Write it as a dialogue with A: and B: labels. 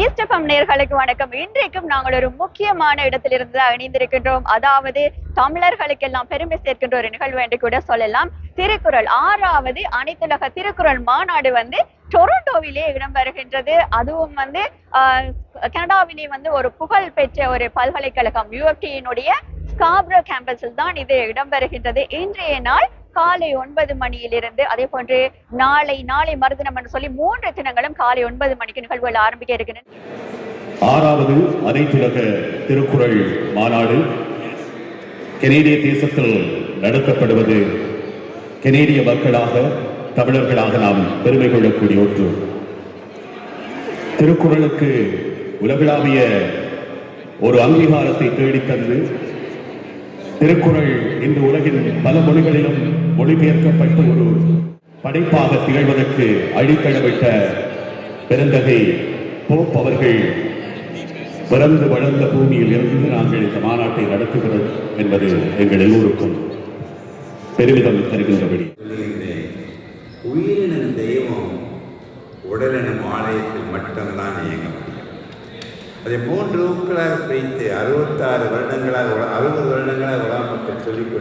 A: East FM நேயர்களுக்கு வணக்கம். இன்றைக்கும் நாங்கள் ஒரு முக்கியமான இடத்திலிருந்து இணைந்திருக்கின்றோம். அதாவது தமிழர்களுக்கெல்லாம் பெருமை சேர்க்கின்ற ஒரு நிகழ்வு என்று கூட சொல்லலாம். திருக்குறள் 6வது அனைத்துலக திருக்குறள் மாநாடு டொரண்டோவிலே இடம்பெறுகின்றது. அதுவும் கனடாவிலே ஒரு புகழ் பெற்ற ஒரு பல்கலைக்கழகம் UFT-யினுடைய ஸ்காப்ரோ கேம்பஸில் தான் இது இடம்பெறுகின்றது. இன்றைய நாள் காலை 9 மணியிலிருந்து அதே போன்று நாளை மறுதினம் என்று சொல்லி 3 தினங்களும் காலை 9 மணிக்கு நிகழ்வுகள் ஆரம்பிக்க இருக்கின்றன.
B: 6வது அனைத்துலக திருக்குறள் மாநாடு கனேடிய தேசத்தில் நடத்தப்படுவது கனேடிய மக்களாக தமிழர்களாக நாம் பெருமை கொள்ளக்கூடிய ஒன்று. திருக்குறளுக்கு உலகளாவிய ஒரு அங்கீகாரத்தை தேடித்தந்து திருக்குறள் இன்று உலகின் பல மொழிகளிலும் மொழிபெயர்க்கப்பட்ட ஒரு படைப்பாக திகழ்வதற்கு அடித்தளமிட்ட பெருந்தகை போப் அவர்கள் பிறந்து வளர்ந்த பூமியில் இருந்து நாங்கள் இந்த மாநாட்டை நடத்துகிறோம் என்பது எங்கள் எல்லோருக்கும் பெருமிதம் தருகின்றபடி.
C: உயிரின தெய்வம் உடலினம் ஆலயத்தில் மட்டும்தான் இயங்க முடியும். அதை 3 ஊக்களாக பிரித்து 66 வருடங்களாக 60 வருடங்களாக உலக மக்கள் சொல்லிக்